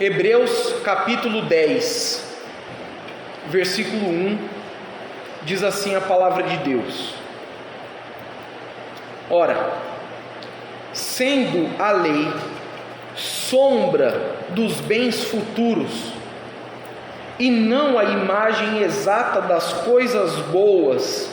Hebreus capítulo 10, versículo 1, diz assim a palavra de Deus: Ora, sendo a lei sombra dos bens futuros, e não a imagem exata das coisas boas,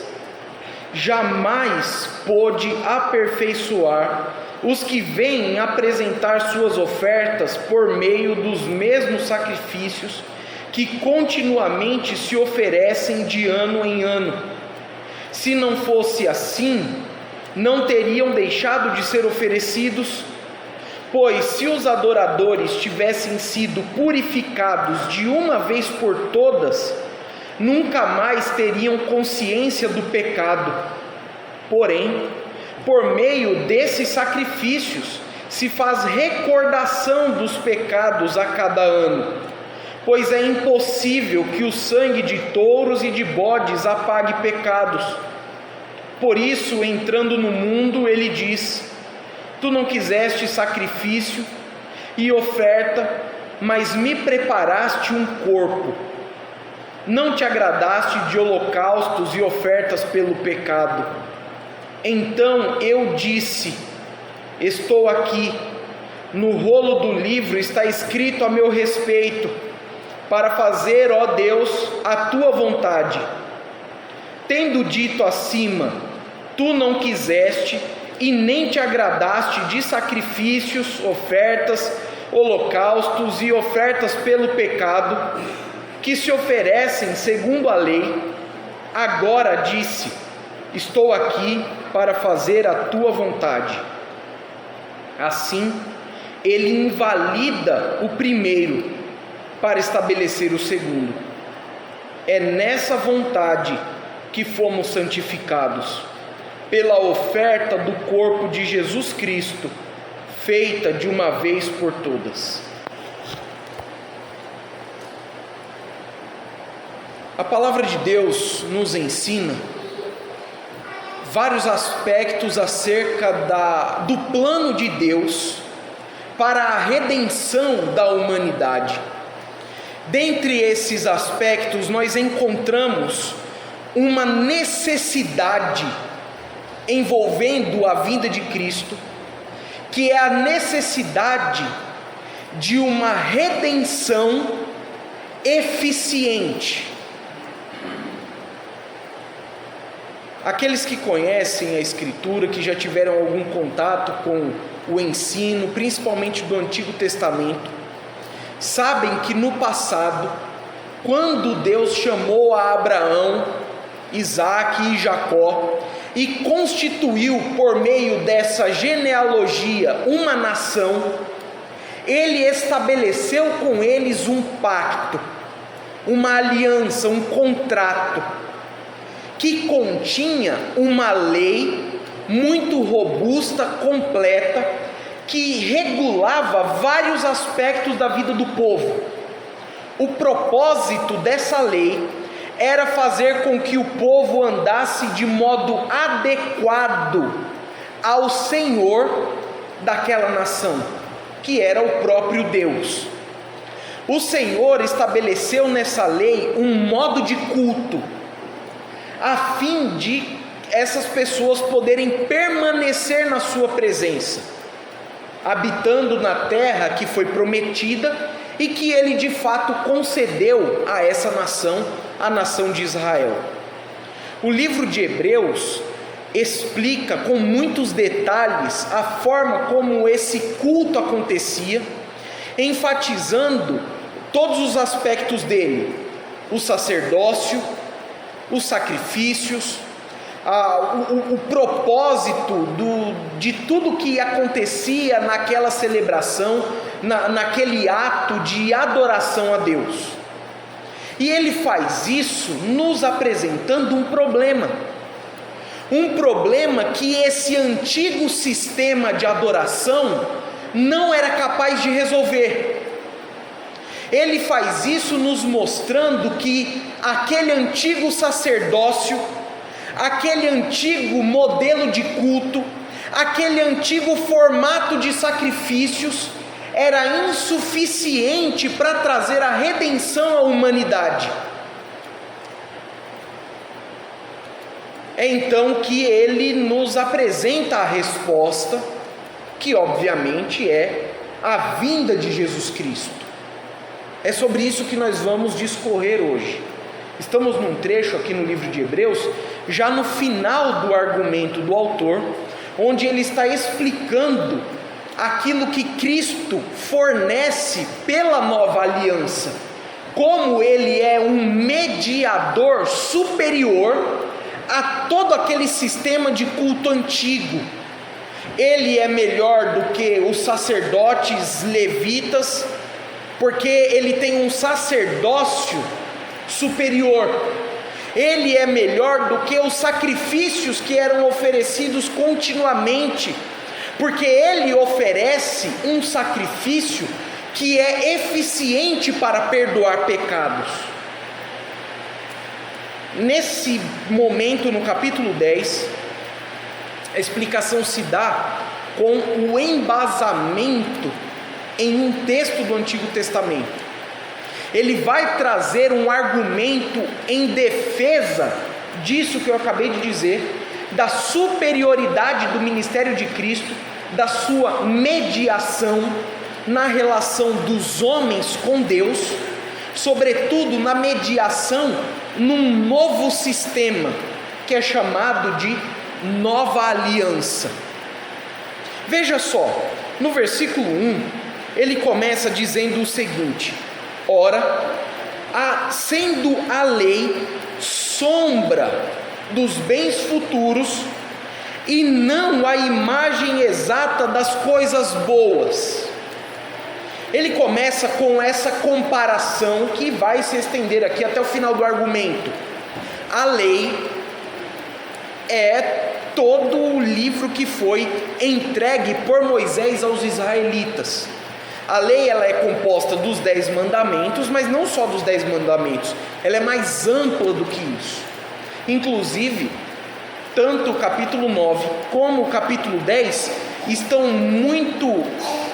jamais pôde aperfeiçoar os que vêm apresentar suas ofertas por meio dos mesmos sacrifícios que continuamente se oferecem de ano em ano. Se não fosse assim, não teriam deixado de ser oferecidos, pois se os adoradores tivessem sido purificados de uma vez por todas, nunca mais teriam consciência do pecado. Porém, por meio desses sacrifícios, se faz recordação dos pecados a cada ano, pois é impossível que o sangue de touros e de bodes apague pecados. Por isso, entrando no mundo, ele diz: Tu não quiseste sacrifício e oferta, mas me preparaste um corpo. Não te agradaste de holocaustos e ofertas pelo pecado. Então eu disse: Estou aqui, no rolo do livro está escrito a meu respeito, para fazer, ó Deus, a tua vontade. Tendo dito acima: Tu não quiseste e nem te agradaste de sacrifícios, ofertas, holocaustos e ofertas pelo pecado, que se oferecem segundo a lei, agora disse: Estou aqui para fazer a tua vontade. Assim, ele invalida o primeiro para estabelecer o segundo. É nessa vontade que fomos santificados, pela oferta do corpo de Jesus Cristo, feita de uma vez por todas. A palavra de Deus nos ensina vários aspectos acerca do plano de Deus para a redenção da humanidade. Dentre esses aspectos, nós encontramos uma necessidade envolvendo a vinda de Cristo, que é a necessidade de uma redenção eficiente. Aqueles que conhecem a Escritura, que já tiveram algum contato com o ensino, principalmente do Antigo Testamento, sabem que no passado, quando Deus chamou a Abraão, Isaque e Jacó, e constituiu por meio dessa genealogia uma nação, Ele estabeleceu com eles um pacto, uma aliança, um contrato, que continha uma lei muito robusta, completa, que regulava vários aspectos da vida do povo. O propósito dessa lei era fazer com que o povo andasse de modo adequado ao Senhor daquela nação, que era o próprio Deus. O Senhor estabeleceu nessa lei um modo de culto, a fim de essas pessoas poderem permanecer na sua presença, habitando na terra que foi prometida e que Ele de fato concedeu a essa nação, a nação de Israel. O livro de Hebreus explica com muitos detalhes a forma como esse culto acontecia, enfatizando todos os aspectos dele: o sacerdócio, os sacrifícios, o propósito de tudo que acontecia naquela celebração, naquele ato de adoração a Deus. E ele faz isso nos apresentando um problema que esse antigo sistema de adoração não era capaz de resolver. Ele faz isso nos mostrando que aquele antigo sacerdócio, aquele antigo modelo de culto, aquele antigo formato de sacrifícios era insuficiente para trazer a redenção à humanidade. É então que ele nos apresenta a resposta, que obviamente é a vinda de Jesus Cristo. É sobre isso que nós vamos discorrer hoje. Estamos num trecho aqui no livro de Hebreus, já no final do argumento do autor, onde ele está explicando aquilo que Cristo fornece pela nova aliança, como ele é um mediador superior a todo aquele sistema de culto antigo. Ele é melhor do que os sacerdotes levitas, porque ele tem um sacerdócio superior. Ele é melhor do que os sacrifícios que eram oferecidos continuamente, porque ele oferece um sacrifício que é eficiente para perdoar pecados. Nesse momento, no capítulo 10, a explicação se dá com o embasamento em um texto do Antigo Testamento. Ele vai trazer um argumento em defesa disso que eu acabei de dizer, da superioridade do ministério de Cristo, da sua mediação na relação dos homens com Deus, sobretudo na mediação num novo sistema que é chamado de nova aliança. Veja só, no versículo 1, ele começa dizendo o seguinte: ora, sendo a lei sombra dos bens futuros e não a imagem exata das coisas boas. Ele começa com essa comparação que vai se estender aqui até o final do argumento. A lei é todo o livro que foi entregue por Moisés aos israelitas. A lei, ela é composta dos 10 mandamentos, mas não só dos 10 mandamentos, ela é mais ampla do que isso. Inclusive, tanto o capítulo 9 como o capítulo 10 estão muito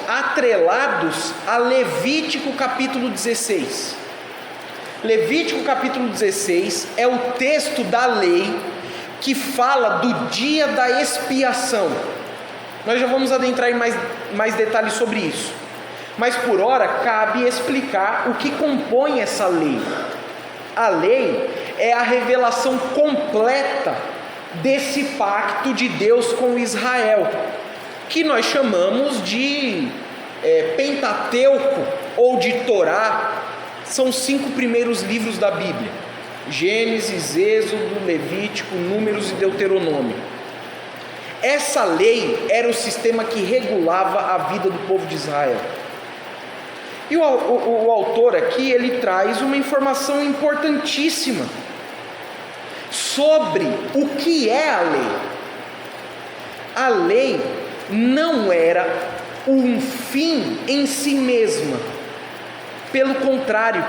atrelados a Levítico capítulo 16. Levítico capítulo 16 é o texto da lei que fala do dia da expiação. Nós já vamos adentrar em mais detalhes sobre isso, mas por hora cabe explicar o que compõe essa lei. A lei é a revelação completa desse pacto de Deus com Israel, que nós chamamos de Pentateuco ou de Torá. São 5 primeiros livros da Bíblia: Gênesis, Êxodo, Levítico, Números e Deuteronômio. Essa lei era o sistema que regulava a vida do povo de Israel. E o autor aqui, ele traz uma informação importantíssima sobre o que é a lei. A lei não era um fim em si mesma. Pelo contrário,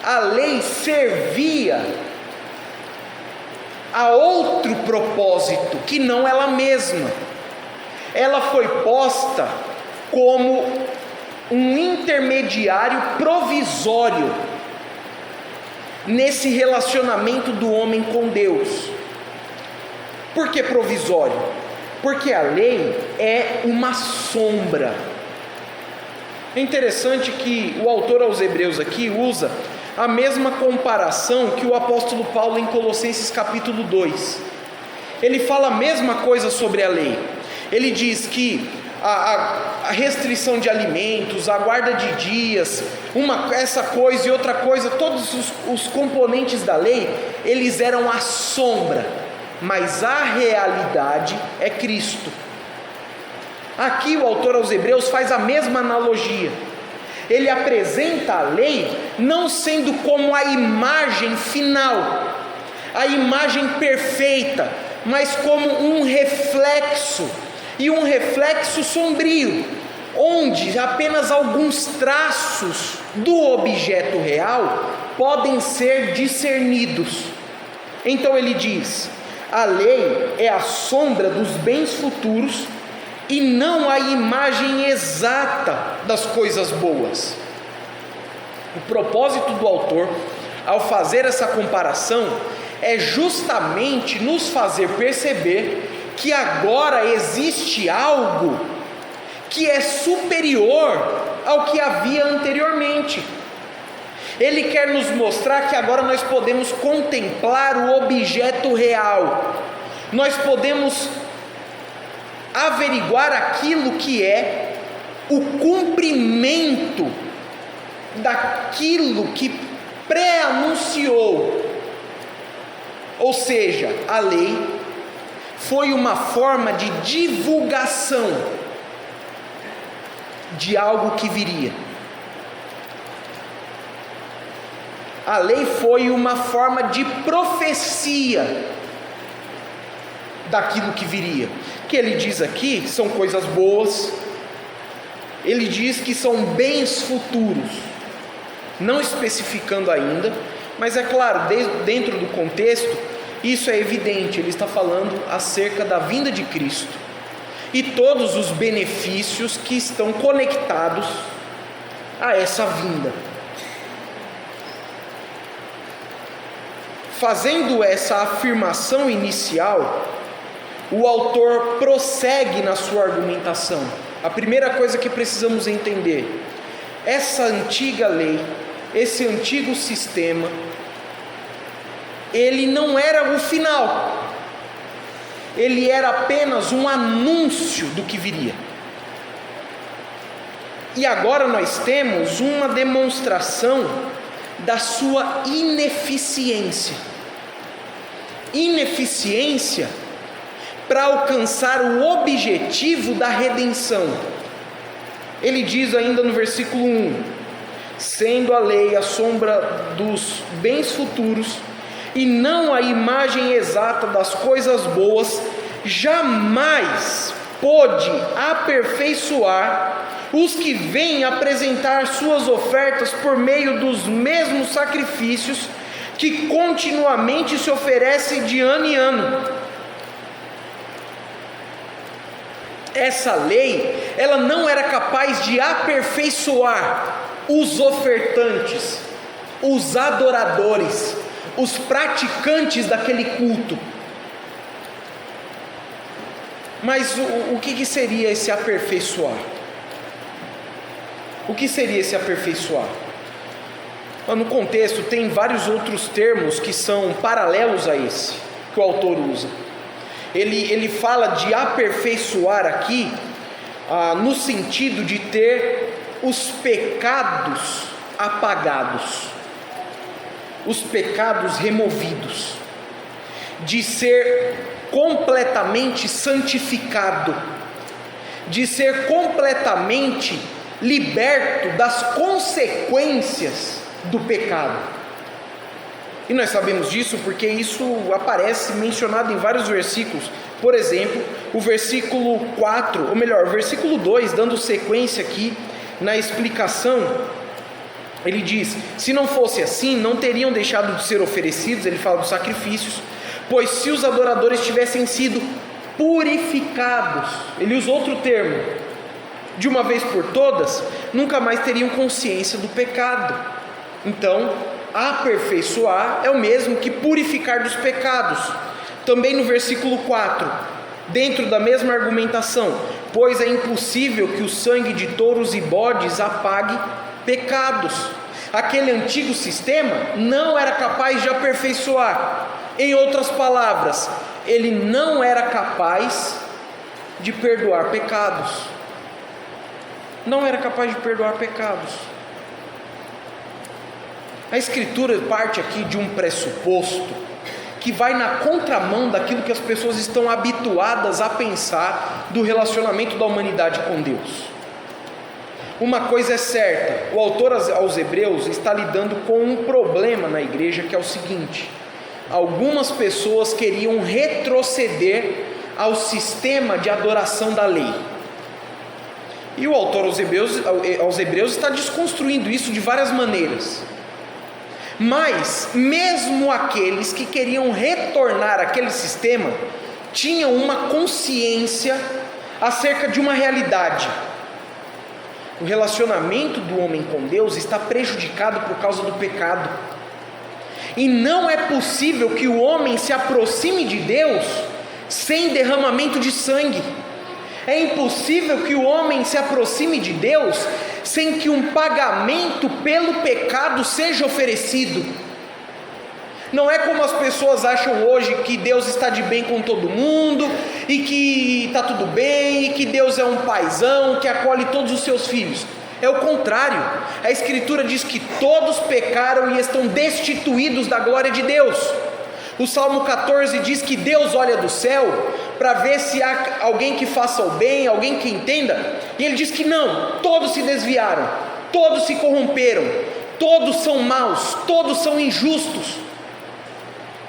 a lei servia a outro propósito que não ela mesma. Ela foi posta como um intermediário provisório nesse relacionamento do homem com Deus. Por que provisório? Porque a lei é uma sombra. É interessante que o autor aos Hebreus aqui usa a mesma comparação que o apóstolo Paulo em Colossenses capítulo 2. Ele fala a mesma coisa sobre a lei. Ele diz que a restrição de alimentos, a guarda de dias, essa coisa e outra coisa, todos os componentes da lei, eles eram a sombra, mas a realidade é Cristo. Aqui o autor aos Hebreus faz a mesma analogia. Ele apresenta a lei não sendo como a imagem final, a imagem perfeita, mas como um reflexo, e um reflexo sombrio, onde apenas alguns traços do objeto real podem ser discernidos. Então ele diz: a lei é a sombra dos bens futuros e não a imagem exata das coisas boas. O propósito do autor, ao fazer essa comparação, é justamente nos fazer perceber que agora existe algo que é superior ao que havia anteriormente. Ele quer nos mostrar que agora nós podemos contemplar o objeto real, nós podemos averiguar aquilo que é o cumprimento daquilo que pré-anunciou. Ou seja, a lei foi uma forma de divulgação de algo que viria. A lei foi uma forma de profecia daquilo que viria. Que ele diz aqui são coisas boas. Ele diz que são bens futuros, não especificando ainda, mas é claro, dentro do contexto, isso é evidente. Ele está falando acerca da vinda de Cristo e todos os benefícios que estão conectados a essa vinda. Fazendo essa afirmação inicial, o autor prossegue na sua argumentação. A primeira coisa que precisamos entender: essa antiga lei, esse antigo sistema, ele não era o final, ele era apenas um anúncio do que viria. E agora nós temos uma demonstração da sua ineficiência. Ineficiência para alcançar o objetivo da redenção. Ele diz ainda no versículo 1: sendo a lei a sombra dos bens futuros e não a imagem exata das coisas boas, jamais pôde aperfeiçoar os que vêm apresentar suas ofertas por meio dos mesmos sacrifícios que continuamente se oferecem de ano em ano. Essa lei, ela não era capaz de aperfeiçoar os ofertantes, os adoradores, os praticantes daquele culto. Mas o que seria esse aperfeiçoar? O que seria esse aperfeiçoar? No contexto tem vários outros termos que são paralelos a esse, que o autor usa. Ele fala de aperfeiçoar aqui, no sentido de ter os pecados apagados, os pecados removidos, de ser completamente santificado, de ser completamente liberto das consequências do pecado. E nós sabemos disso porque isso aparece mencionado em vários versículos. Por exemplo, o versículo 4, ou melhor, o versículo 2, dando sequência aqui na explicação, ele diz: se não fosse assim, não teriam deixado de ser oferecidos. Ele fala dos sacrifícios, pois se os adoradores tivessem sido purificados, ele usa outro termo, de uma vez por todas, nunca mais teriam consciência do pecado. Então, aperfeiçoar é o mesmo que purificar dos pecados. Também no versículo 4, dentro da mesma argumentação: pois é impossível que o sangue de touros e bodes apague pecados. Aquele antigo sistema não era capaz de aperfeiçoar. Em outras palavras, ele não era capaz de perdoar pecados. Não era capaz de perdoar pecados. A Escritura parte aqui de um pressuposto que vai na contramão daquilo que as pessoas estão habituadas a pensar do relacionamento da humanidade com Deus. Uma coisa é certa: o autor aos Hebreus está lidando com um problema na igreja, que é o seguinte: algumas pessoas queriam retroceder ao sistema de adoração da lei. E o autor aos Hebreus está desconstruindo isso de várias maneiras. Mas mesmo aqueles que queriam retornar àquele sistema tinham uma consciência acerca de uma realidade. O relacionamento do homem com Deus está prejudicado por causa do pecado. E não é possível que o homem se aproxime de Deus sem derramamento de sangue. É impossível que o homem se aproxime de Deus sem que um pagamento pelo pecado seja oferecido. Não é como as pessoas acham hoje, que Deus está de bem com todo mundo, e que está tudo bem, e que Deus é um paizão, que acolhe todos os seus filhos. É o contrário. A Escritura diz que todos pecaram e estão destituídos da glória de Deus. O Salmo 14 diz que Deus olha do céu para ver se há alguém que faça o bem, alguém que entenda, e Ele diz que não, todos se desviaram, todos se corromperam, todos são maus, todos são injustos.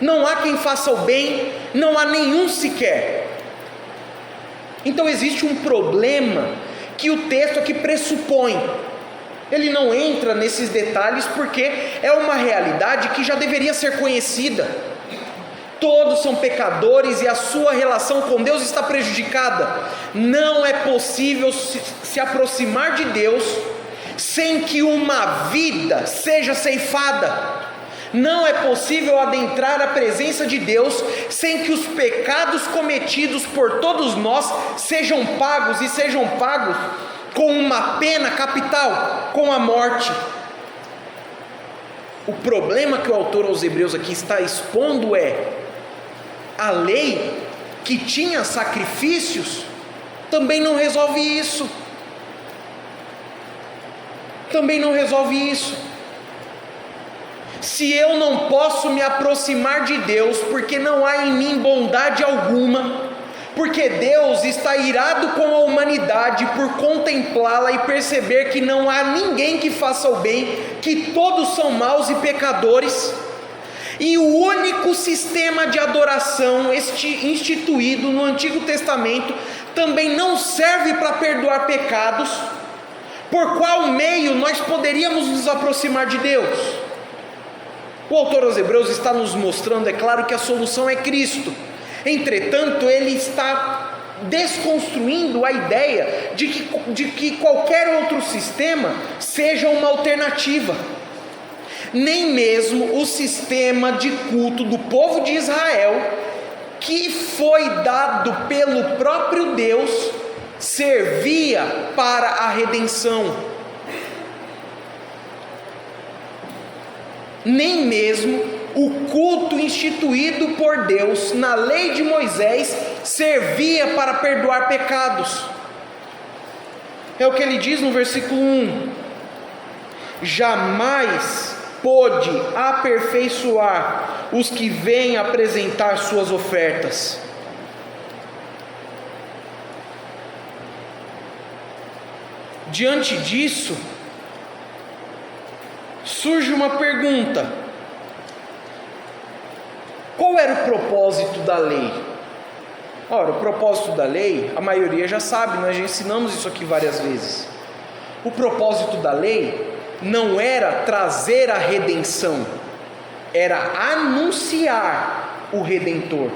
Não há quem faça o bem, não há nenhum sequer. Então existe um problema que o texto aqui pressupõe. Ele não entra nesses detalhes porque é uma realidade que já deveria ser conhecida. Todos são pecadores e a sua relação com Deus está prejudicada. Não é possível se aproximar de Deus sem que uma vida seja ceifada. Não é possível adentrar a presença de Deus sem que os pecados cometidos por todos nós sejam pagos, e sejam pagos com uma pena capital, com a morte. O problema que o autor aos Hebreus aqui está expondo é: a lei que tinha sacrifícios também não resolve isso. Também não resolve isso. Se eu não posso me aproximar de Deus, porque não há em mim bondade alguma, porque Deus está irado com a humanidade por contemplá-la e perceber que não há ninguém que faça o bem, que todos são maus e pecadores, e o único sistema de adoração instituído no Antigo Testamento também não serve para perdoar pecados, por qual meio nós poderíamos nos aproximar de Deus? O autor aos Hebreus está nos mostrando, é claro, que a solução é Cristo. Entretanto, ele está desconstruindo a ideia de que qualquer outro sistema seja uma alternativa. Nem mesmo o sistema de culto do povo de Israel, que foi dado pelo próprio Deus, servia para a redenção. Nem mesmo o culto instituído por Deus na lei de Moisés servia para perdoar pecados. É o que ele diz no versículo 1: jamais pôde aperfeiçoar os que vêm apresentar suas ofertas. Diante disso, surge uma pergunta: qual era o propósito da lei? Ora, o propósito da lei, a maioria já sabe, nós já ensinamos isso aqui várias vezes. O propósito da lei não era trazer a redenção, era anunciar o Redentor.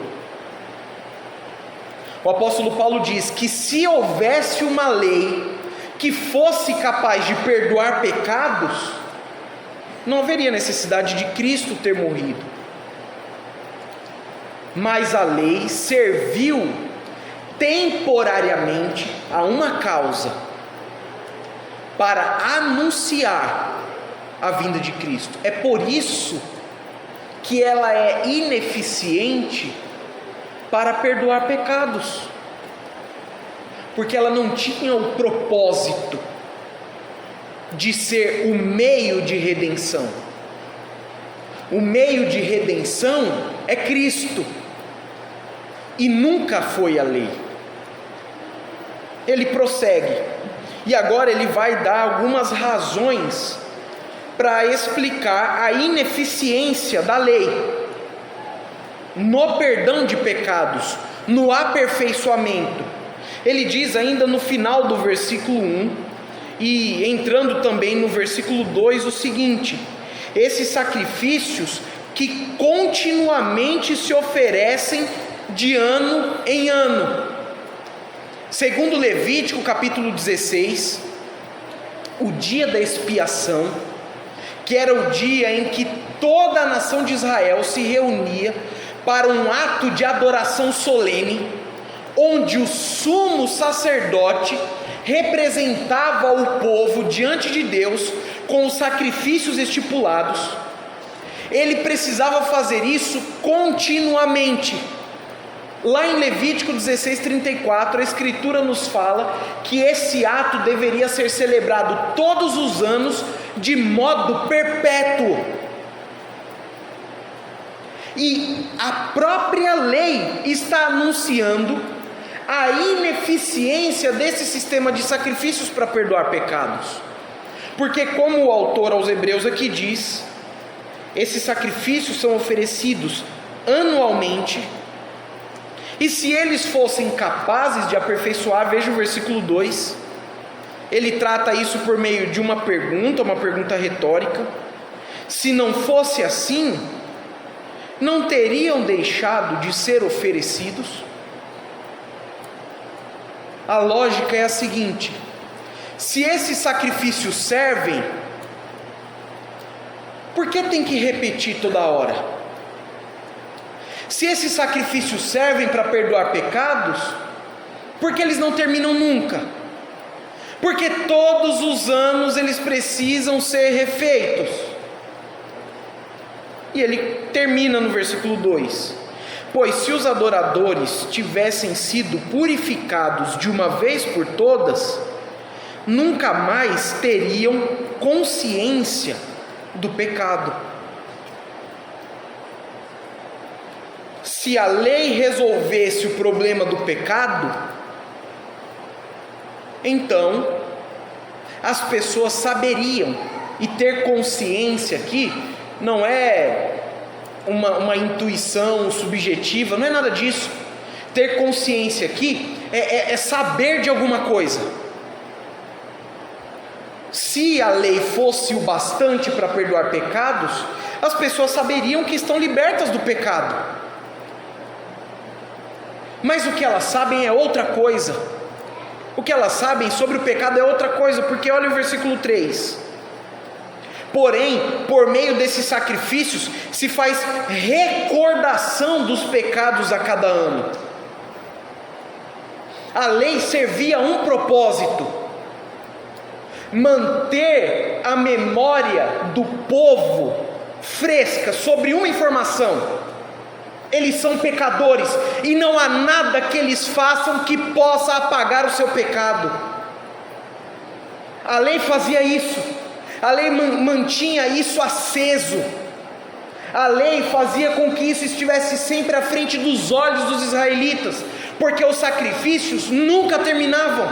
O apóstolo Paulo diz que se houvesse uma lei que fosse capaz de perdoar pecados, não haveria necessidade de Cristo ter morrido. Mas a lei serviu temporariamente a uma causa, para anunciar a vinda de Cristo. É por isso que ela é ineficiente para perdoar pecados, porque ela não tinha o propósito de ser o meio de redenção. O meio de redenção é Cristo, e nunca foi a lei. Ele prossegue, e agora ele vai dar algumas razões para explicar a ineficiência da lei no perdão de pecados, no aperfeiçoamento. Ele diz ainda no final do versículo 1, e entrando também no versículo 2, o seguinte: esses sacrifícios que continuamente se oferecem de ano em ano. Segundo Levítico capítulo 16, o dia da expiação, que era o dia em que toda a nação de Israel se reunia para um ato de adoração solene, onde o sumo sacerdote representava o povo diante de Deus com os sacrifícios estipulados. Ele precisava fazer isso continuamente. Lá em Levítico 16:34, a Escritura nos fala que esse ato deveria ser celebrado todos os anos de modo perpétuo. E a própria lei está anunciando a ineficiência desse sistema de sacrifícios para perdoar pecados. Porque, como o autor aos Hebreus aqui diz, esses sacrifícios são oferecidos anualmente. E se eles fossem capazes de aperfeiçoar, veja o versículo 2, ele trata isso por meio de uma pergunta retórica. Se não fosse assim, não teriam deixado de ser oferecidos? A lógica é a seguinte: se esses sacrifícios servem, por que tem que repetir toda hora? Se esses sacrifícios servem para perdoar pecados, por que eles não terminam nunca? Porque todos os anos eles precisam ser refeitos. E ele termina no versículo 2: pois se os adoradores tivessem sido purificados de uma vez por todas, nunca mais teriam consciência do pecado. Se a lei resolvesse o problema do pecado, então as pessoas saberiam, e ter consciência aqui não é uma intuição subjetiva, não é nada disso. Ter consciência aqui é saber de alguma coisa. Se a lei fosse o bastante para perdoar pecados, as pessoas saberiam que estão libertas do pecado. Mas o que elas sabem é outra coisa. O que elas sabem sobre o pecado é outra coisa, porque olha o versículo 3: porém, por meio desses sacrifícios se faz recordação dos pecados a cada ano. A lei servia a um propósito: manter a memória do povo fresca sobre uma informação: eles são pecadores, e não há nada que eles façam que possa apagar o seu pecado. A lei fazia isso, a lei mantinha isso aceso, a lei fazia com que isso estivesse sempre à frente dos olhos dos israelitas, porque os sacrifícios nunca terminavam,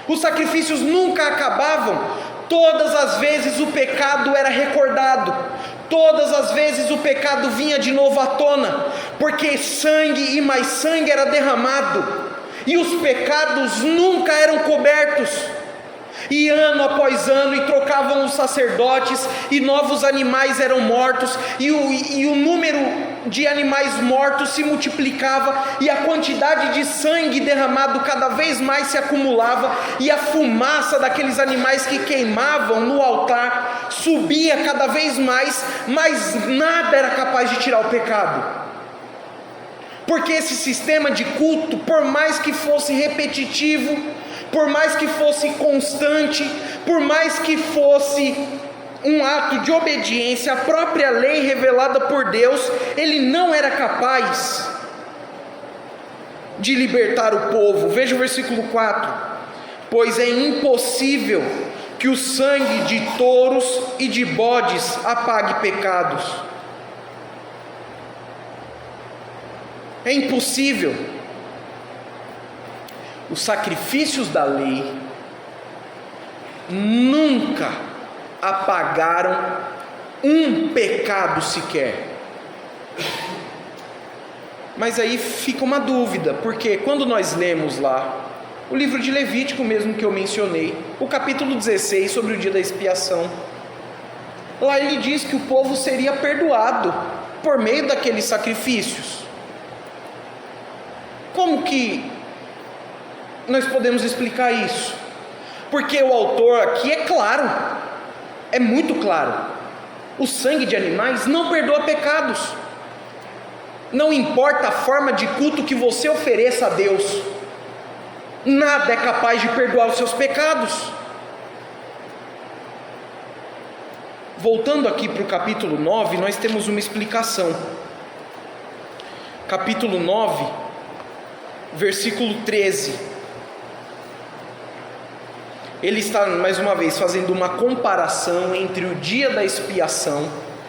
os sacrifícios nunca acabavam. Todas as vezes o pecado era recordado, todas as vezes o pecado vinha de novo à tona, porque sangue e mais sangue era derramado, e os pecados nunca eram cobertos. E ano após ano, e trocavam os sacerdotes, e novos animais eram mortos, e o número de animais mortos se multiplicava, e a quantidade de sangue derramado cada vez mais se acumulava, e a fumaça daqueles animais que queimavam no altar subia cada vez mais, mas nada era capaz de tirar o pecado. Porque esse sistema de culto, por mais que fosse repetitivo, por mais que fosse constante, por mais que fosse um ato de obediência à própria lei revelada por Deus, ele não era capaz de libertar o povo. Veja o versículo 4: pois é impossível que o sangue de touros e de bodes apague pecados. É impossível. Os sacrifícios da lei nunca apagaram um pecado sequer. Mas aí fica uma dúvida, porque quando nós lemos lá o livro de Levítico mesmo que eu mencionei, o capítulo 16 sobre o dia da expiação, lá ele diz que o povo seria perdoado por meio daqueles sacrifícios. Como que nós podemos explicar isso? Porque o autor aqui é claro, é muito claro: o sangue de animais não perdoa pecados. Não importa a forma de culto que você ofereça a Deus, nada é capaz de perdoar os seus pecados. Voltando aqui para o capítulo 9, nós temos uma explicação. Capítulo 9, versículo 13. Ele está mais uma vez fazendo uma comparação entre o dia da expiação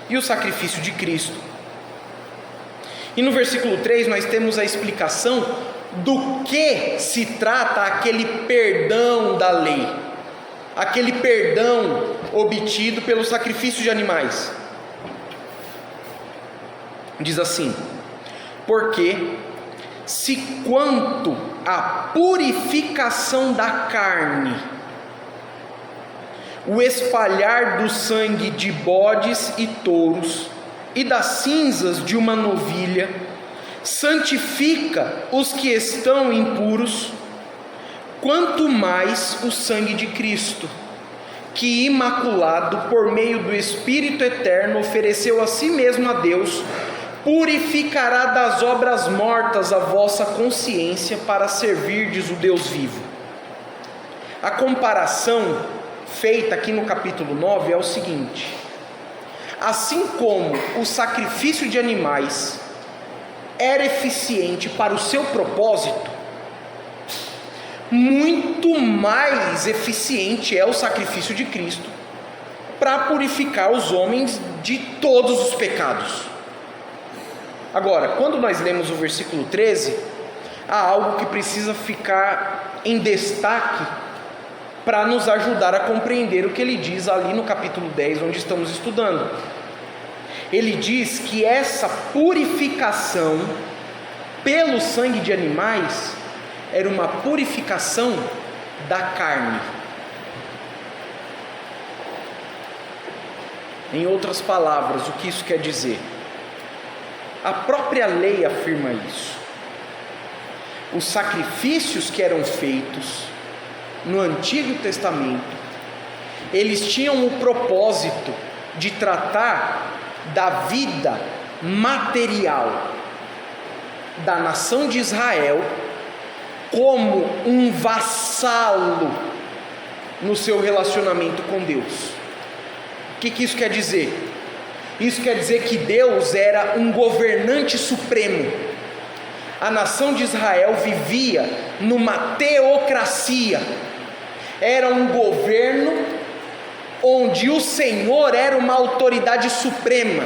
e o sacrifício de Cristo. E no versículo 3 nós temos a explicação do que se trata aquele perdão da lei, aquele perdão obtido pelo sacrifício de animais. Diz assim: porque se quanto à purificação da carne, o espalhar do sangue de bodes e touros e das cinzas de uma novilha santifica os que estão impuros, quanto mais o sangue de Cristo, que imaculado por meio do Espírito Eterno ofereceu a si mesmo a Deus, purificará das obras mortas a vossa consciência para servirdes o Deus vivo. A comparação feita aqui no capítulo 9 é o seguinte: assim como o sacrifício de animais era eficiente para o seu propósito, muito mais eficiente é o sacrifício de Cristo para purificar os homens de todos os pecados. Agora, quando nós lemos o versículo 13, há algo que precisa ficar em destaque para nos ajudar a compreender o que ele diz ali no capítulo 10, onde estamos estudando. Ele diz que essa purificação pelo sangue de animais era uma purificação da carne. Em outras palavras, o que isso quer dizer? A própria lei afirma isso. Os sacrifícios que eram feitos no Antigo Testamento, eles tinham o propósito de tratar da vida material da nação de Israel como um vassalo no seu relacionamento com Deus. O que isso quer dizer? Isso quer dizer que Deus era um governante supremo. A nação de Israel vivia numa teocracia. Era um governo onde o Senhor era uma autoridade suprema.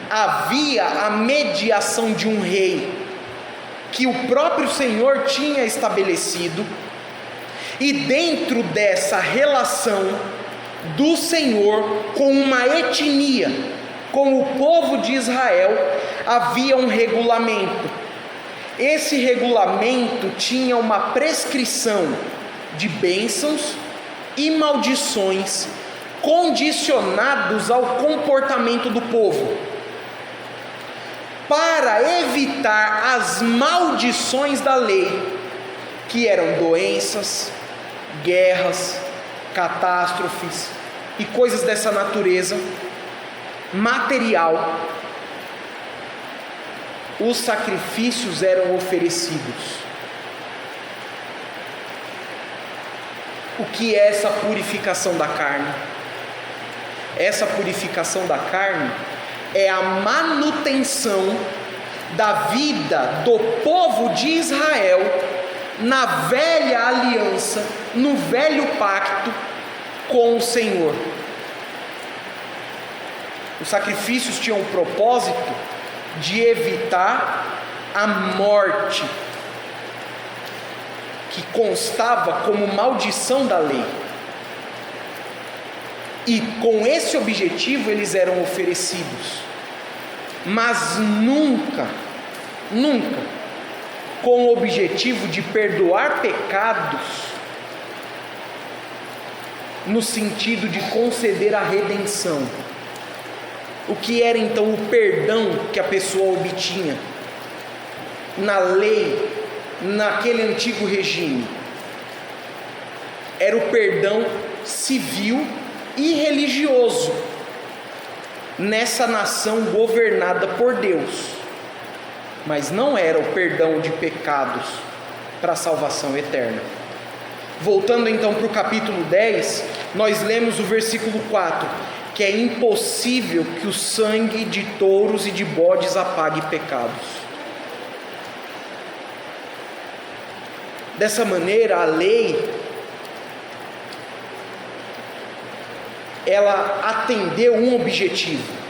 Havia a mediação de um rei, que o próprio Senhor tinha estabelecido, e dentro dessa relação do Senhor com uma etnia, com o povo de Israel, havia um regulamento. Esse regulamento tinha uma prescrição de bênçãos e maldições condicionados ao comportamento do povo, para evitar as maldições da lei, que eram doenças, guerras, catástrofes e coisas dessa natureza material. Os sacrifícios eram oferecidos. O que é essa purificação da carne? Essa purificação da carne é a manutenção da vida do povo de Israel na velha aliança, no velho pacto com o Senhor. Os sacrifícios tinham o propósito de evitar a morte, que constava como maldição da lei. E com esse objetivo eles eram oferecidos, mas nunca com o objetivo de perdoar pecados, no sentido de conceder a redenção. O que era então o perdão que a pessoa obtinha? Na lei naquele antigo regime? Era o perdão civil e religioso nessa nação governada por Deus, mas não era o perdão de pecados para a salvação eterna. Voltando então para o capítulo 10, nós lemos o versículo 4, que é impossível que o sangue de touros e de bodes apague pecados. Dessa maneira, a lei, ela atendeu um objetivo.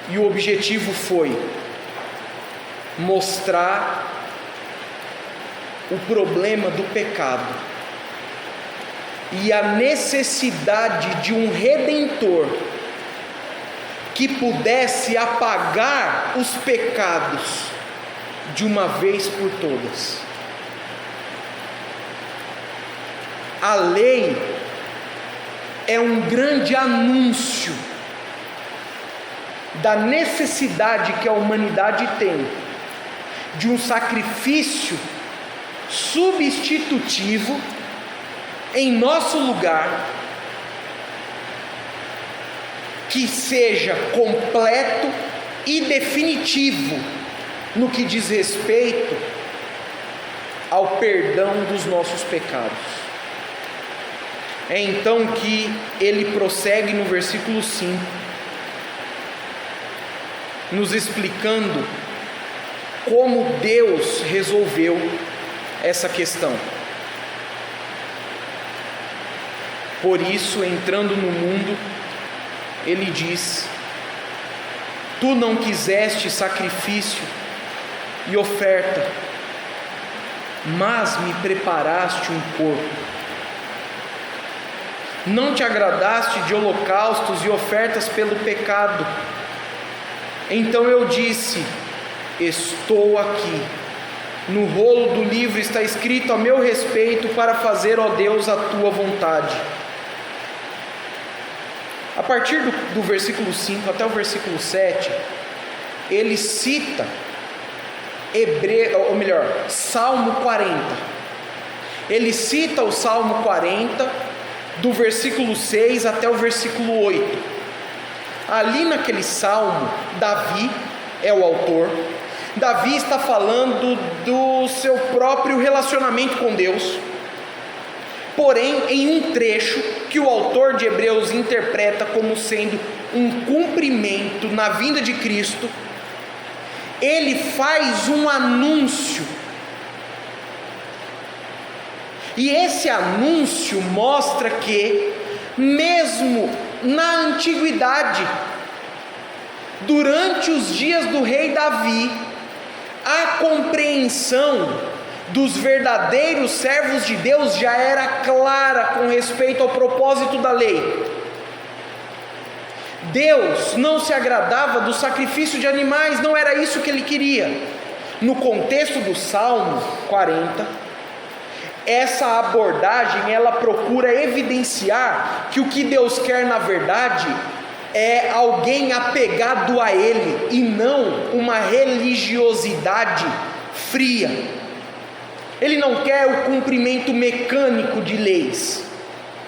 E o objetivo foi mostrar o problema do pecado e a necessidade de um redentor que pudesse apagar os pecados de uma vez por todas. A lei é um grande anúncio da necessidade que a humanidade tem de um sacrifício substitutivo em nosso lugar, que seja completo e definitivo no que diz respeito ao perdão dos nossos pecados. É então que ele prossegue no versículo 5, nos explicando como Deus resolveu essa questão. Por isso, entrando no mundo, ele diz: tu não quiseste sacrifício e oferta, mas me preparaste um corpo. Não te agradaste de holocaustos e ofertas pelo pecado. Então eu disse: estou aqui. No rolo do livro está escrito a meu respeito para fazer, ó Deus, a tua vontade. A partir do versículo 5 até o versículo 7, ele cita Salmo 40. Ele cita o Salmo 40, do versículo 6 até o versículo 8. Ali naquele salmo, Davi é o autor. Davi está falando do seu próprio relacionamento com Deus, porém em um trecho que o autor de Hebreus interpreta como sendo um cumprimento na vinda de Cristo. Ele faz um anúncio, e esse anúncio mostra que, mesmo na antiguidade, durante os dias do rei Davi, a compreensão dos verdadeiros servos de Deus já era clara com respeito ao propósito da lei. Deus não se agradava do sacrifício de animais, não era isso que ele queria. No contexto do Salmo 40, essa abordagem, ela procura evidenciar que o que Deus quer na verdade é alguém apegado a Ele, e não uma religiosidade fria. Ele não quer o cumprimento mecânico de leis.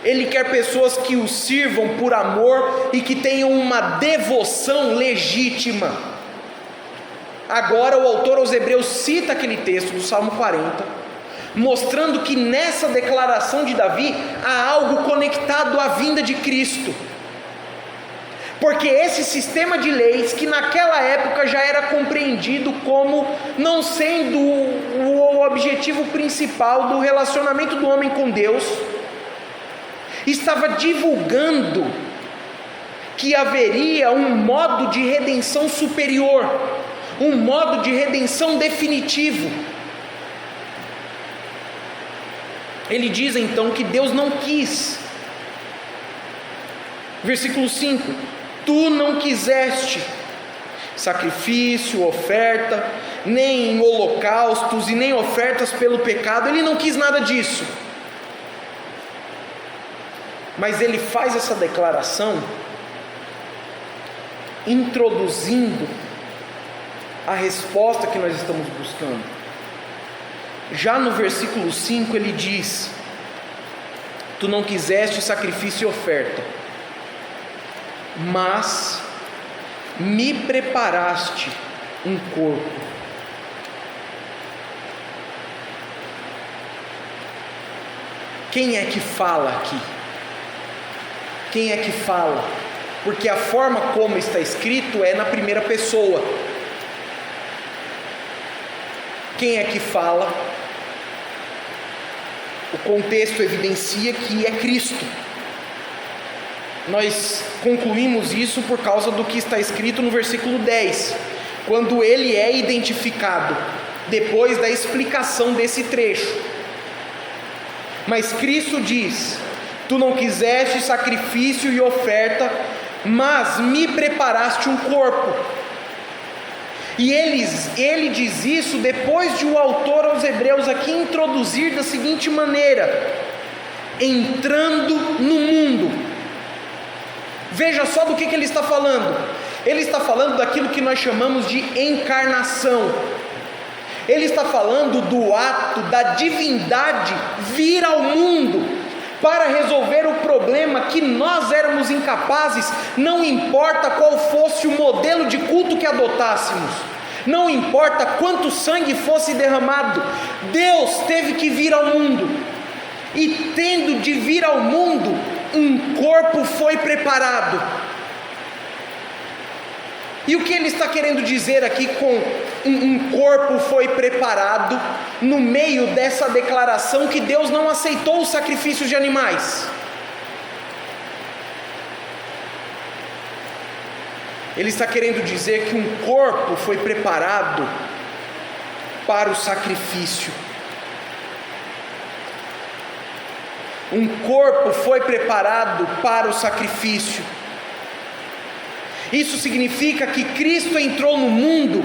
Ele quer pessoas que o sirvam por amor e que tenham uma devoção legítima. Agora o autor aos Hebreus cita aquele texto do Salmo 40, mostrando que nessa declaração de Davi há algo conectado à vinda de Cristo. Porque esse sistema de leis, que naquela época já era compreendido como não sendo o objetivo principal do relacionamento do homem com Deus, estava divulgando que haveria um modo de redenção superior, um modo de redenção definitivo. Ele diz então que Deus não quis. Versículo 5: tu não quiseste sacrifício, oferta, nem holocaustos e nem ofertas pelo pecado. Ele não quis nada disso. Mas ele faz essa declaração introduzindo a resposta que nós estamos buscando. Já no versículo 5 ele diz: tu não quiseste sacrifício e oferta, mas me preparaste um corpo. Quem é que fala aqui? Quem é que fala? Porque a forma como está escrito é na primeira pessoa. Quem é que fala? O contexto evidencia que é Cristo. Nós concluímos isso por causa do que está escrito no versículo 10, quando ele é identificado, depois da explicação desse trecho. Mas Cristo diz: tu não quiseste sacrifício e oferta, mas me preparaste um corpo. E ele diz isso depois de o autor aos Hebreus aqui introduzir da seguinte maneira: entrando no mundo. Veja só do que ele está falando. Ele está falando daquilo que nós chamamos de encarnação. Ele está falando do ato da divindade vir ao mundo para resolver o problema que nós éramos incapazes, não importa qual fosse o modelo de culto que adotássemos, não importa quanto sangue fosse derramado, Deus teve que vir ao mundo, e tendo de vir ao mundo, um corpo foi preparado. E o que ele está querendo dizer aqui com um corpo foi preparado, no meio dessa declaração que Deus não aceitou os sacrifícios de animais? Ele está querendo dizer que um corpo foi preparado para o sacrifício. Um corpo foi preparado para o sacrifício. Isso significa que Cristo entrou no mundo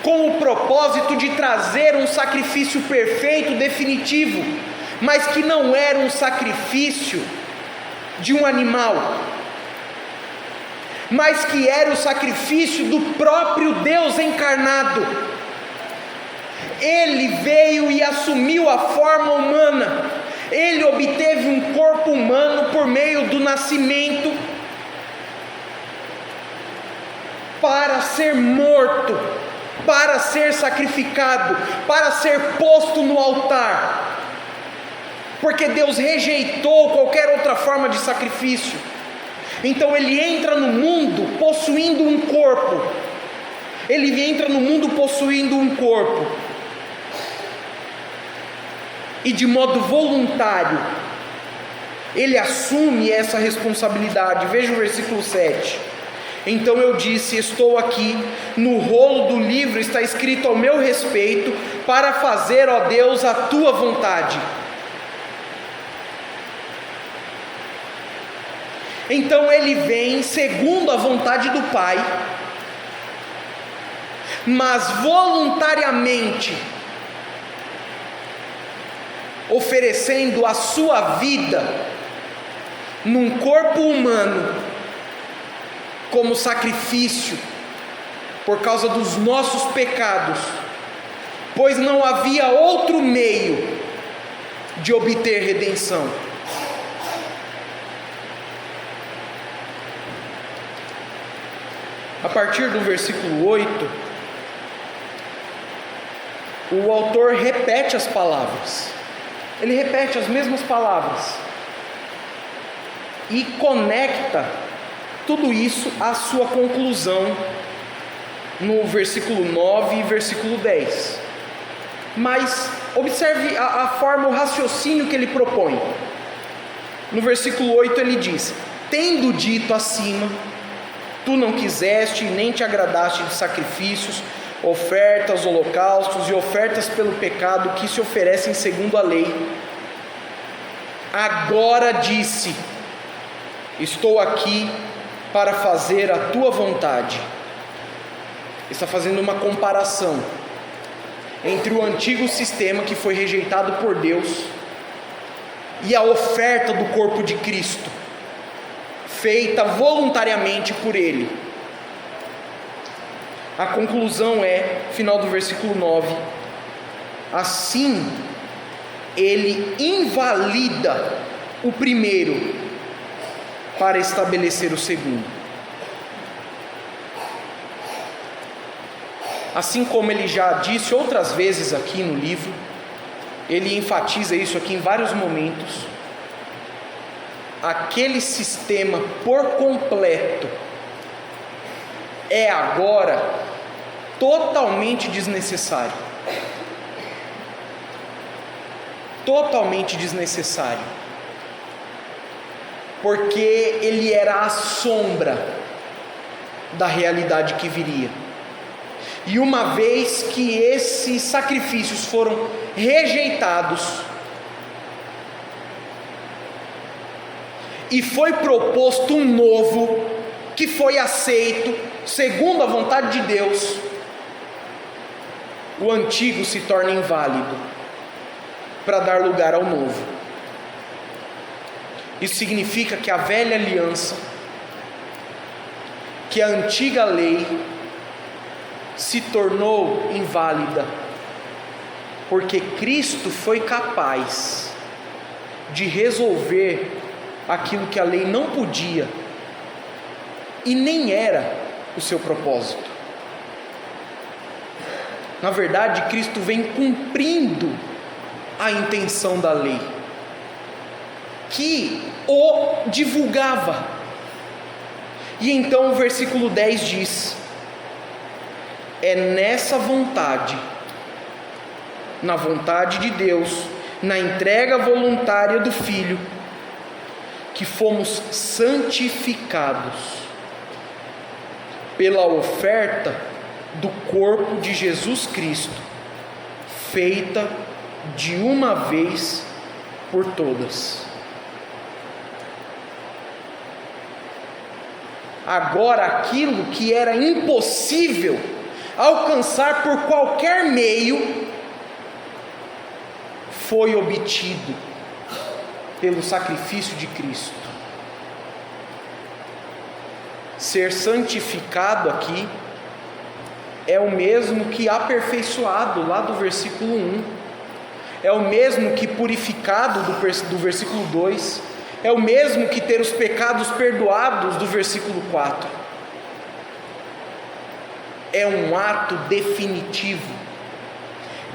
com o propósito de trazer um sacrifício perfeito, definitivo, mas que não era um sacrifício de um animal, mas que era o sacrifício do próprio Deus encarnado. Ele veio e assumiu a forma humana, ele obteve um corpo humano por meio do nascimento, para ser morto, para ser sacrificado, para ser posto no altar, porque Deus rejeitou qualquer outra forma de sacrifício. Então ele entra no mundo possuindo um corpo, ele entra no mundo possuindo um corpo, e de modo voluntário, ele assume essa responsabilidade. Veja o versículo 7. Então eu disse: estou aqui, no rolo do livro está escrito ao meu respeito, para fazer, ó Deus, a tua vontade. Então ele vem segundo a vontade do Pai, mas voluntariamente, oferecendo a sua vida num corpo humano, como sacrifício, por causa dos nossos pecados, pois não havia outro meio de obter redenção. A partir do versículo 8, o autor repete as palavras, ele repete as mesmas palavras, e conecta tudo isso à sua conclusão no versículo 9 e versículo 10. Mas observe a forma, o raciocínio que ele propõe. No versículo 8 ele diz: tendo dito acima, tu não quiseste nem te agradaste de sacrifícios, ofertas, holocaustos e ofertas pelo pecado que se oferecem segundo a lei. Agora disse: estou aqui para fazer a tua vontade. Está fazendo uma comparação entre o antigo sistema que foi rejeitado por Deus e a oferta do corpo de Cristo, feita voluntariamente por Ele. A conclusão é, final do versículo 9: assim ele invalida o primeiro para estabelecer o segundo. Assim como ele já disse outras vezes aqui no livro, ele enfatiza isso aqui em vários momentos. Aquele sistema por completo é agora totalmente desnecessário. Totalmente desnecessário. Porque ele era a sombra da realidade que viria. E uma vez que esses sacrifícios foram rejeitados e foi proposto um novo, que foi aceito segundo a vontade de Deus, o antigo se torna inválido para dar lugar ao novo. Isso significa que a velha aliança, que a antiga lei, se tornou inválida, porque Cristo foi capaz de resolver aquilo que a lei não podia e nem era o seu propósito. Na verdade, Cristo vem cumprindo a intenção da lei, que o divulgava. E então o versículo 10 diz: é nessa vontade, na vontade de Deus, na entrega voluntária do Filho, que fomos santificados pela oferta do corpo de Jesus Cristo, feita de uma vez por todas. Agora, aquilo que era impossível alcançar por qualquer meio, foi obtido pelo sacrifício de Cristo. Ser santificado aqui é o mesmo que aperfeiçoado, lá do versículo 1, é o mesmo que purificado, do versículo 2, é o mesmo que ter os pecados perdoados, do versículo 4. É um ato definitivo,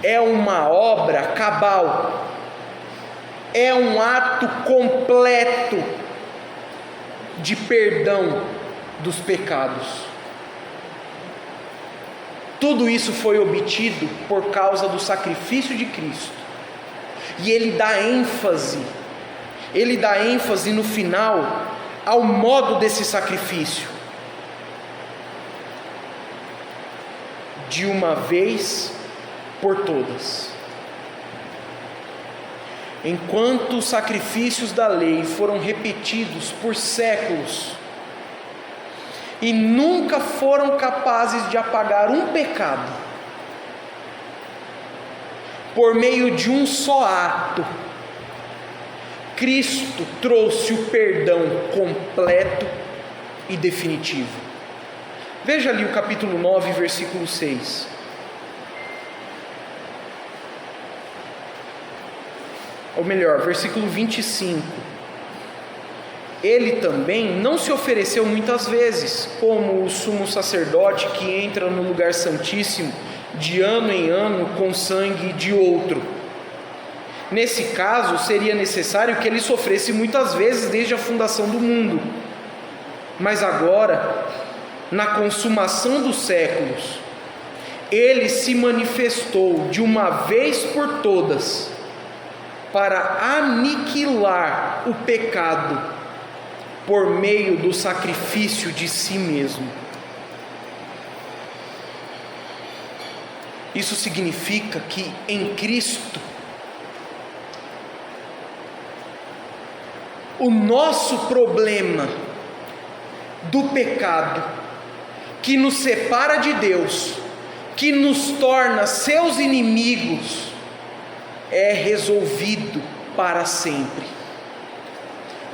é uma obra cabal, é um ato completo de perdão dos pecados. Tudo isso foi obtido por causa do sacrifício de Cristo. E ele dá ênfase no final ao modo desse sacrifício: de uma vez por todas. Enquanto os sacrifícios da lei foram repetidos por séculos e nunca foram capazes de apagar um pecado, por meio de um só ato, Cristo trouxe o perdão completo e definitivo. Veja ali o capítulo 9, versículo 6. Ou melhor, versículo 25. Ele também não se ofereceu muitas vezes, como o sumo sacerdote que entra no lugar santíssimo de ano em ano com sangue de outro. Nesse caso, seria necessário que ele sofresse muitas vezes desde a fundação do mundo. Mas agora, na consumação dos séculos, ele se manifestou de uma vez por todas para aniquilar o pecado por meio do sacrifício de si mesmo. Isso significa que em Cristo, o nosso problema do pecado, que nos separa de Deus, que nos torna seus inimigos, é resolvido para sempre,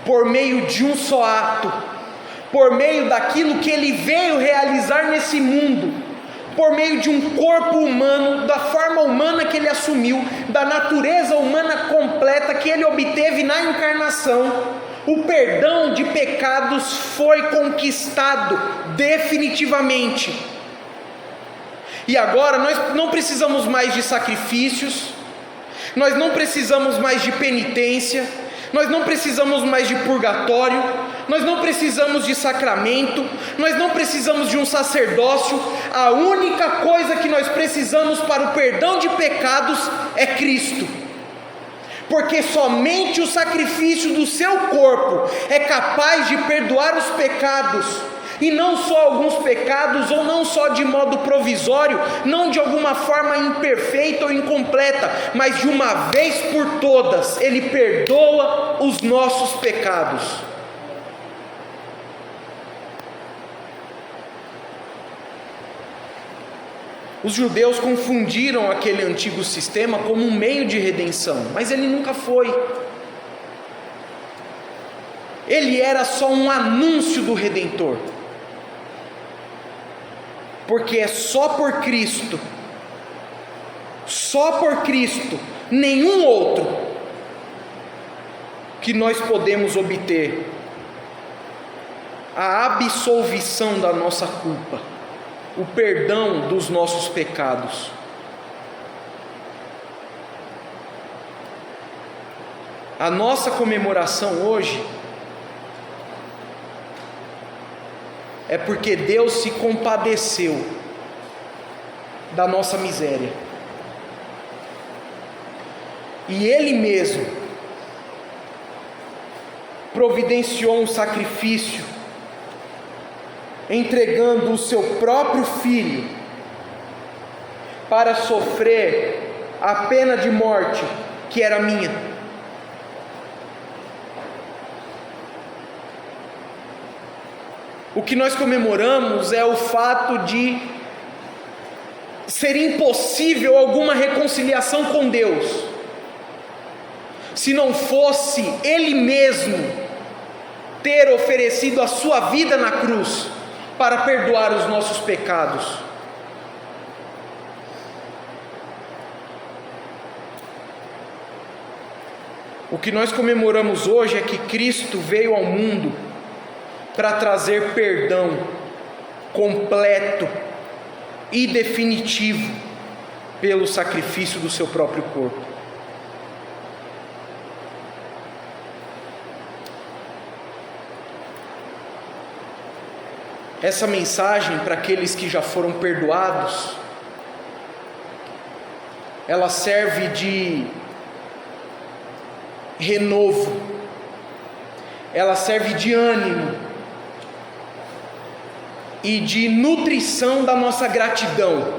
por meio de um só ato, por meio daquilo que ele veio realizar nesse mundo, por meio de um corpo humano, da forma humana que ele assumiu, da natureza humana completa que ele obteve na encarnação, o perdão de pecados foi conquistado definitivamente. E agora nós não precisamos mais de sacrifícios, nós não precisamos mais de penitência, nós não precisamos mais de purgatório, nós não precisamos de sacramento, nós não precisamos de um sacerdócio. A única coisa que nós precisamos para o perdão de pecados é Cristo, porque somente o sacrifício do seu corpo é capaz de perdoar os pecados, e não só alguns pecados, ou não só de modo provisório, não de alguma forma imperfeita ou incompleta, mas de uma vez por todas. Ele perdoa os nossos pecados. Os judeus confundiram aquele antigo sistema como um meio de redenção, mas ele nunca foi. Ele era só um anúncio do Redentor, porque é só por Cristo, nenhum outro, que nós podemos obter a absolvição da nossa culpa, o perdão dos nossos pecados. A nossa comemoração hoje é porque Deus se compadeceu da nossa miséria, e Ele mesmo providenciou um sacrifício, entregando o seu próprio Filho para sofrer a pena de morte que era minha. O que nós comemoramos é o fato de ser impossível alguma reconciliação com Deus, se não fosse Ele mesmo ter oferecido a sua vida na cruz para perdoar os nossos pecados. O que nós comemoramos hoje é que Cristo veio ao mundo para trazer perdão completo e definitivo pelo sacrifício do seu próprio corpo. Essa mensagem, para aqueles que já foram perdoados, ela serve de renovo, ela serve de ânimo e de nutrição da nossa gratidão,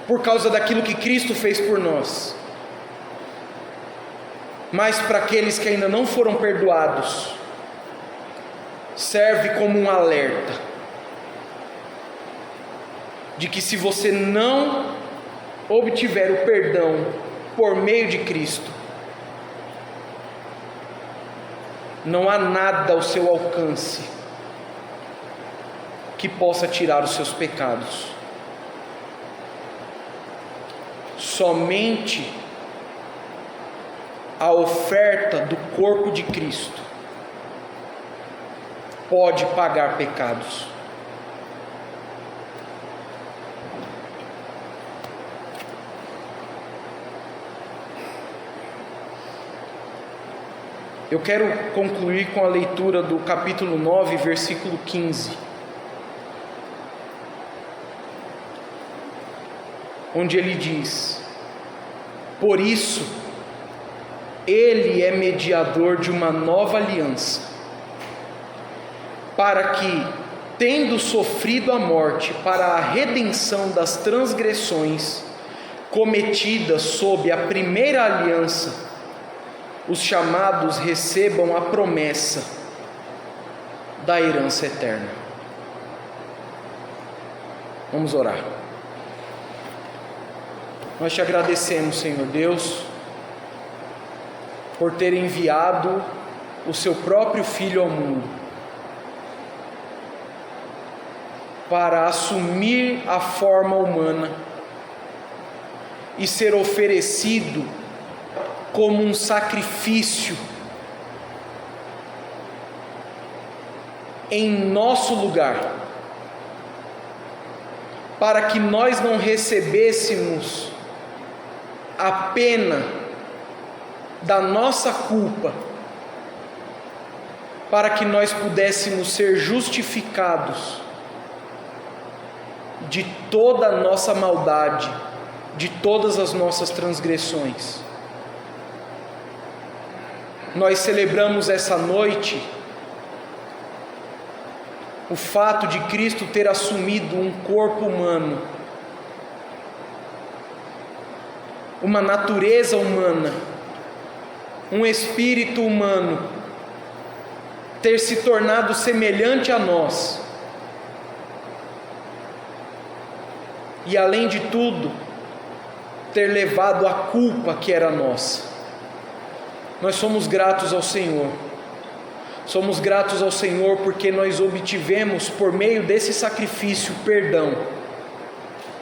por causa daquilo que Cristo fez por nós. Mas para aqueles que ainda não foram perdoados, serve como um alerta de que se você não obtiver o perdão por meio de Cristo, não há nada ao seu alcance que possa tirar os seus pecados. Somente a oferta do corpo de Cristo pode pagar pecados. Eu quero concluir com a leitura do capítulo 9, versículo 15, onde ele diz: por isso, ele é mediador de uma nova aliança, para que, tendo sofrido a morte para a redenção das transgressões cometidas sob a primeira aliança, os chamados recebam a promessa da herança eterna. Vamos orar. Nós te agradecemos, Senhor Deus, por ter enviado o seu próprio Filho ao mundo, para assumir a forma humana e ser oferecido como um sacrifício em nosso lugar, para que nós não recebêssemos a pena da nossa culpa, para que nós pudéssemos ser justificados de toda a nossa maldade, de todas as nossas transgressões. Nós celebramos essa noite o fato de Cristo ter assumido um corpo humano, uma natureza humana, um espírito humano, ter se tornado semelhante a nós, e além de tudo, ter levado a culpa que era nossa. Nós somos gratos ao Senhor. Somos gratos ao Senhor porque nós obtivemos por meio desse sacrifício perdão.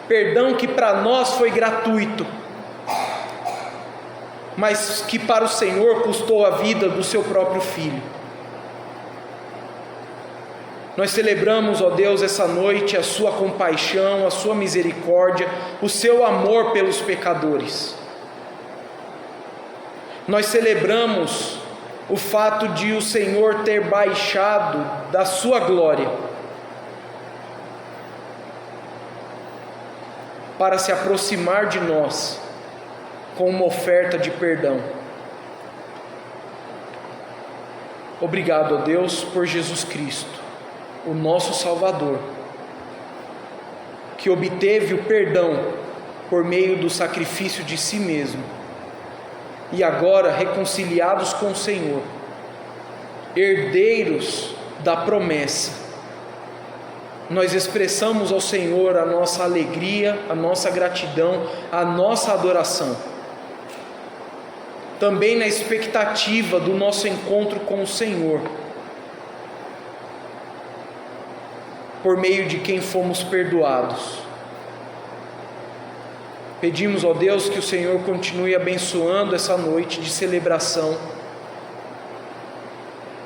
Perdão que para nós foi gratuito, mas que para o Senhor custou a vida do seu próprio Filho. Nós celebramos, ó Deus, essa noite a sua compaixão, a sua misericórdia, o seu amor pelos pecadores. Nós celebramos o fato de o Senhor ter baixado da sua glória para se aproximar de nós com uma oferta de perdão. Obrigado, ó Deus, por Jesus Cristo, o nosso Salvador, que obteve o perdão por meio do sacrifício de si mesmo, e agora reconciliados com o Senhor, herdeiros da promessa, nós expressamos ao Senhor a nossa alegria, a nossa gratidão, a nossa adoração, também na expectativa do nosso encontro com o Senhor, por meio de quem fomos perdoados. Pedimos, ó Deus, que o Senhor continue abençoando essa noite de celebração,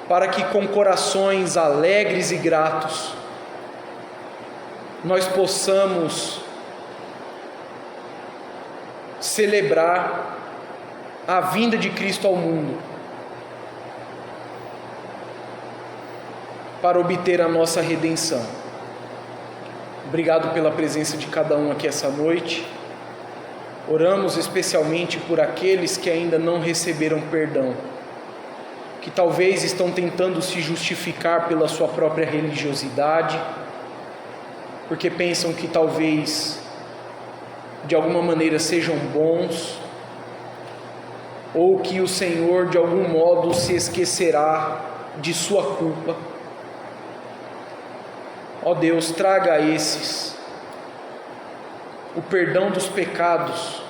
para que com corações alegres e gratos, nós possamos celebrar a vinda de Cristo ao mundo, para obter a nossa redenção. Obrigado pela presença de cada um aqui essa noite. Oramos especialmente por aqueles que ainda não receberam perdão, que talvez estão tentando se justificar pela sua própria religiosidade, porque pensam que talvez de alguma maneira sejam bons, ou que o Senhor de algum modo se esquecerá de sua culpa. Ó Deus, traga a esses o perdão dos pecados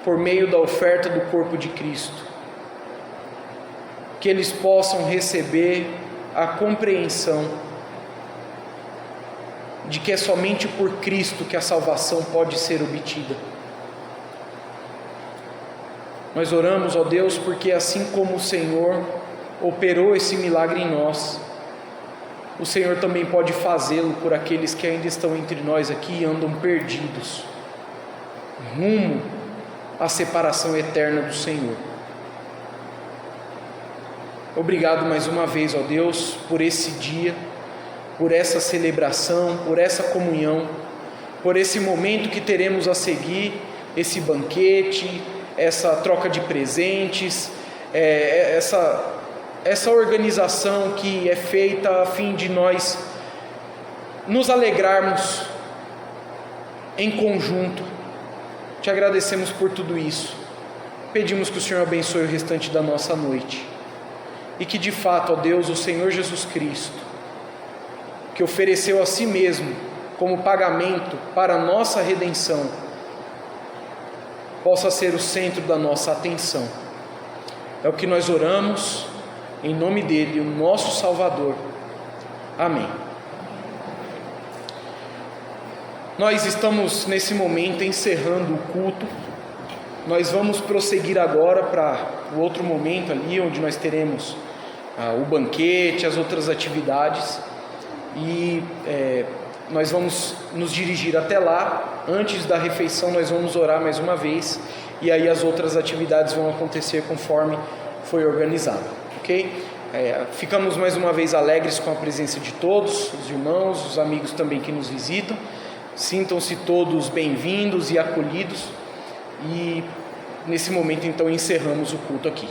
por meio da oferta do corpo de Cristo, que eles possam receber a compreensão de que é somente por Cristo que a salvação pode ser obtida. Nós oramos, ó Deus, porque assim como o Senhor operou esse milagre em nós, o Senhor também pode fazê-lo por aqueles que ainda estão entre nós aqui e andam perdidos, rumo à separação eterna do Senhor. Obrigado mais uma vez, ó Deus, por esse dia, por essa celebração, por essa comunhão, por esse momento que teremos a seguir, esse banquete, essa troca de presentes, essa organização que é feita a fim de nós nos alegrarmos em conjunto. Te agradecemos por tudo isso. Pedimos que o Senhor abençoe o restante da nossa noite e que de fato, ó Deus, o Senhor Jesus Cristo, que ofereceu a si mesmo como pagamento para a nossa redenção, possa ser o centro da nossa atenção. É o que nós oramos em nome dele, o nosso Salvador. Amém. Nós estamos nesse momento encerrando o culto. Nós vamos prosseguir agora para o outro momento ali, onde nós teremos o banquete, as outras atividades. E nós vamos nos dirigir até lá. Antes da refeição nós vamos orar mais uma vez. E aí as outras atividades vão acontecer conforme foi organizado, ok? Ficamos mais uma vez alegres com a presença de todos, os irmãos, os amigos também que nos visitam. Sintam-se todos bem-vindos e acolhidos. E nesse momento então encerramos o culto aqui.